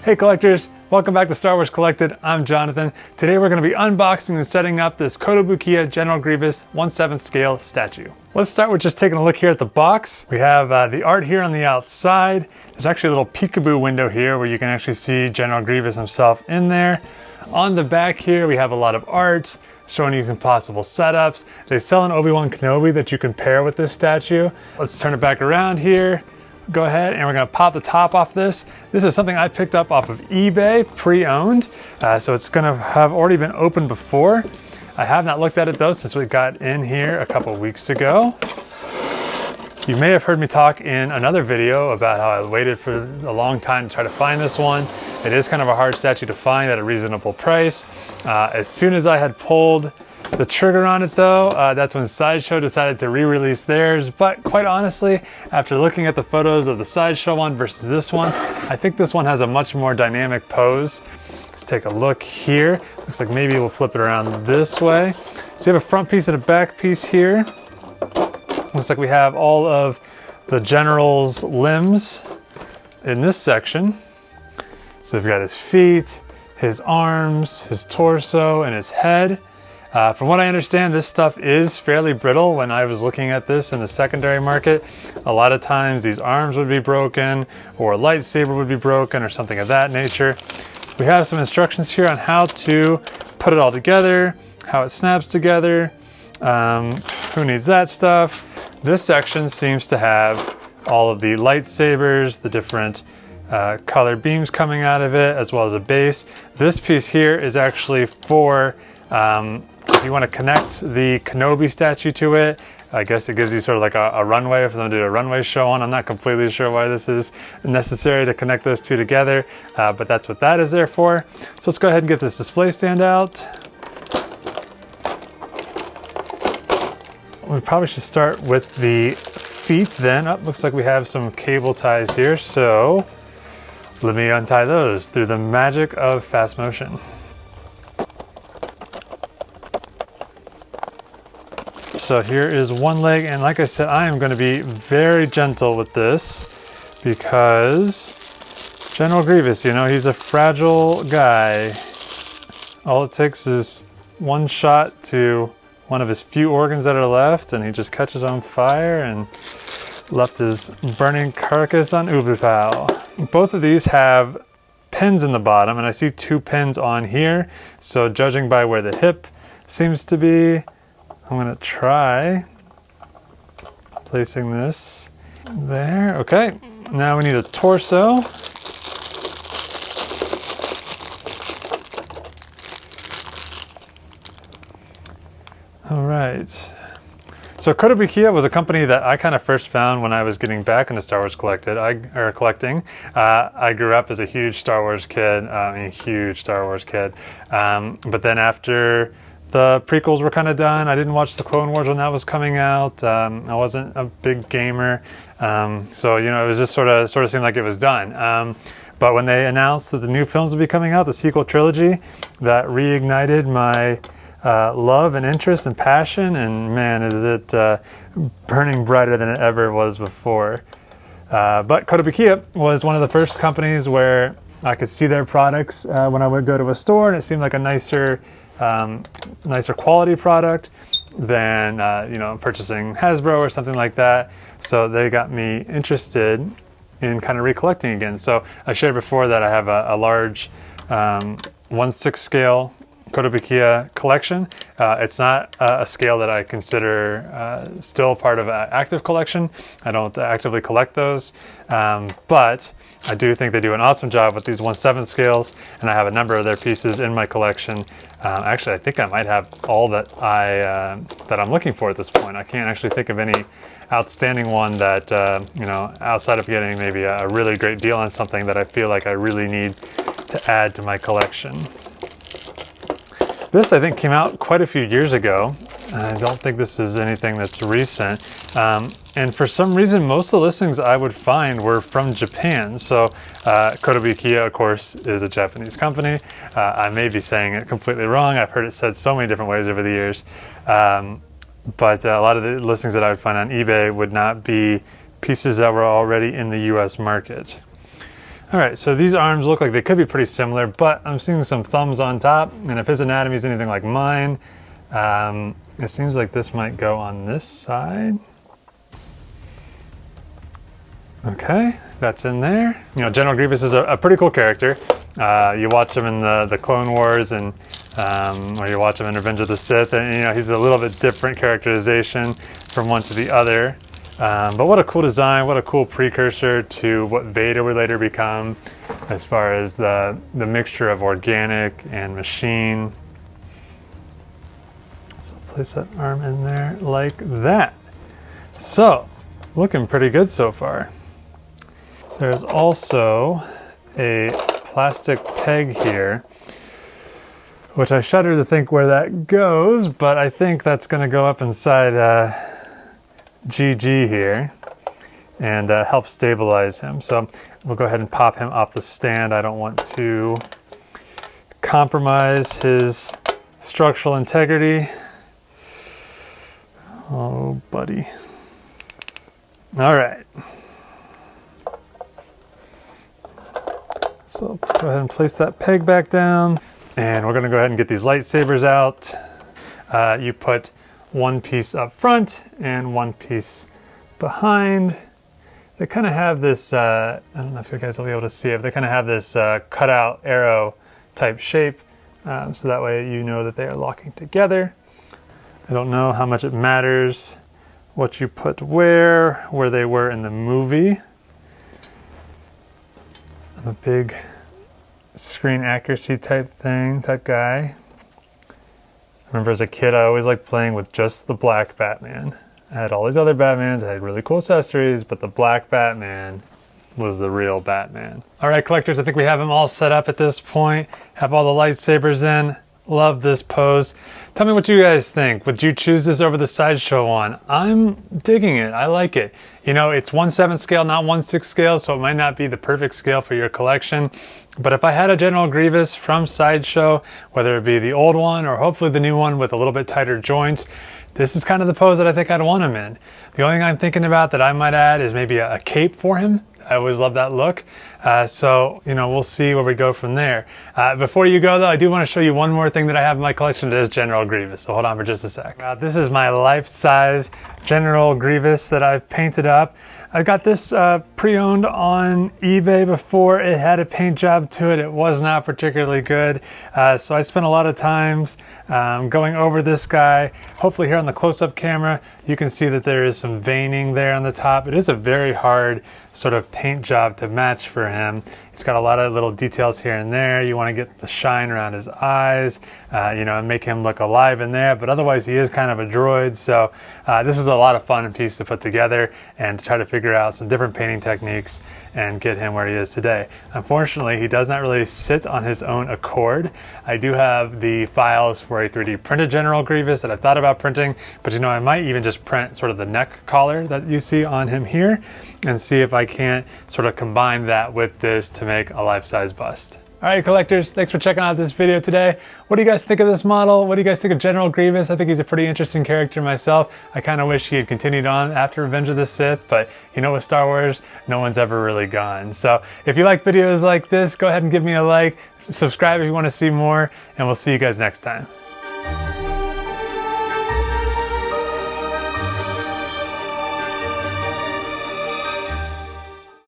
Hey collectors, welcome back to Star Wars Collected. I'm Jonathan. Today we're going to be unboxing and setting up this Kotobukiya General Grievous 1/7 scale statue. Let's start with just taking a look here at the box. We have the art here on the outside. There's actually a little peekaboo window here where you can actually see General Grievous himself in there. On the back here we have a lot of art showing you some possible setups. They sell an Obi-Wan Kenobi that you can pair with this statue. Let's turn it back around here. Go ahead and we're gonna pop the top off this. This is something I picked up off of eBay, pre-owned. So it's gonna have already been opened before. I have not looked at it though since we got in here a couple weeks ago. You may have heard me talk in another video about how I waited for a long time to try to find this one. It is kind of a hard statue to find at a reasonable price. As soon as I had pulled the trigger on it though, that's when Sideshow decided to re-release theirs. But quite honestly, after looking at the photos of the Sideshow one versus this one, I think this one has a much more dynamic pose. Let's take a look here. Looks like maybe we'll flip it around this way. So you have a front piece and a back piece here. Looks like we have all of the General's limbs in this section. So we've got his feet, his arms, his torso, and his head. From what I understand, this stuff is fairly brittle. When I was looking at this in the secondary market, a lot of times these arms would be broken or a lightsaber would be broken or something of that nature. We have some instructions here on how to put it all together, how it snaps together. Who needs that stuff? This section seems to have all of the lightsabers, the different color beams coming out of it, as well as a base. This piece here is actually for if you want to connect the Kenobi statue to it. I guess it gives you sort of like a runway for them to do a runway show on. I'm not completely sure why this is necessary to connect those two together, but that's what that is there for. So let's go ahead and get this display stand out. We probably should start with the feet then. Oh, looks like we have some cable ties here, so let me untie those through the magic of fast motion. So here is one leg, and like I said, I am going to be very gentle with this because General Grievous, you know, he's a fragile guy. All it takes is one shot to one of his few organs that are left, and he just catches on fire and left his burning carcass on Ubipal. Both of these have pins in the bottom, and I see two pins on here. So judging by where the hip seems to be, I'm gonna try placing this there. Okay, now we need a torso. All right. So Kotobukiya was a company that I kind of first found when I was getting back into Star Wars collecting. I grew up as a huge Star Wars kid, but then after the prequels were kind of done, I didn't watch the Clone Wars when that was coming out. I wasn't a big gamer, so you know, it was just sort of seemed like it was done. But when they announced that the new films would be coming out, the sequel trilogy, that reignited my love and interest and passion, and man, is it burning brighter than it ever was before. But Kotobukiya was one of the first companies where I could see their products when I would go to a store, and it seemed like a nicer quality product than you know, purchasing Hasbro or something like that. So they got me interested in kind of recollecting again. So I shared before that I have a large 1/6 scale Kotobukiya collection. It's not a scale that I consider still part of an active collection. I don't actively collect those, but I do think they do an awesome job with these 1/7 scales, and I have a number of their pieces in my collection. Actually, I think I might have all that I'm looking for at this point. I can't actually think of any outstanding one that you know, outside of getting maybe a really great deal on something, that I feel like I really need to add to my collection. This, I think, came out quite a few years ago. I don't think this is anything that's recent. And for some reason, most of the listings I would find were from Japan. So Kotobukiya, of course, is a Japanese company. I may be saying it completely wrong. I've heard it said so many different ways over the years. But a lot of the listings that I would find on eBay would not be pieces that were already in the US market. All right, so these arms look like they could be pretty similar, but I'm seeing some thumbs on top, and if his anatomy is anything like mine, it seems like this might go on this side. Okay, that's in there. You know, General Grievous is a pretty cool character. You watch him in the Clone Wars, and or you watch him in Revenge of the Sith, and you know, he's a little bit different characterization from one to the other. But what a cool design, what a cool precursor to what Vader would later become, as far as the mixture of organic and machine. So place that arm in there like that. So, looking pretty good so far. There's also a plastic peg here, which I shudder to think where that goes, but I think that's going to go up inside GG here and help stabilize him. So we'll go ahead and pop him off the stand. I don't want to compromise his structural integrity. Oh, buddy. All right. So go ahead and place that peg back down, and we're going to go ahead and get these lightsabers out. You put one piece up front and one piece behind. They kind of have this, I don't know if you guys will be able to see it, but they kind of have this cutout arrow type shape, so that way you know that they are locking together. I don't know how much it matters what you put where they were in the movie. I'm a big screen accuracy type guy. I remember as a kid, I always liked playing with just the black Batman. I had all these other Batmans, I had really cool accessories, but the black Batman was the real Batman. All right, collectors, I think we have him all set up at this point. Have all the lightsabers in. Love this pose. Tell me what you guys think. Would you choose this over the Sideshow one? I'm digging it. I like it. You know, it's 1/7 scale, not 1/6 scale, so it might not be the perfect scale for your collection. But if I had a General Grievous from Sideshow, whether it be the old one or hopefully the new one with a little bit tighter joints, this is kind of the pose that I think I'd want him in. The only thing I'm thinking about that I might add is maybe a cape for him. I always love that look. So, you know, we'll see where we go from there. Before you go though, I do want to show you one more thing that I have in my collection that is General Grievous. So hold on for just a sec. This is my life-size General Grievous that I've painted up. I got this pre-owned on eBay before. It had a paint job to it. It was not particularly good. So I spent a lot of times going over this guy. Hopefully here on the close-up camera, you can see that there is some veining there on the top. It is a very hard sort of paint job to match for him. He's got a lot of little details here and there. You want to get the shine around his eyes, you know, and make him look alive in there, but otherwise he is kind of a droid. So this is a lot of fun piece to put together and to try to figure out some different painting techniques and get him where he is today. Unfortunately, he does not really sit on his own accord. I do have the files for a 3D printed General Grievous that I've thought about printing, but you know, I might even just print sort of the neck collar that you see on him here and see if I can't sort of combine that with this to make a life-size bust. All right, collectors, thanks for checking out this video today. What do you guys think of this model? What do you guys think of General Grievous? I think he's a pretty interesting character myself. I kind of wish he had continued on after Revenge of the Sith, but you know, with Star Wars, no one's ever really gone. So if you like videos like this, go ahead and give me a like, subscribe if you want to see more, and we'll see you guys next time.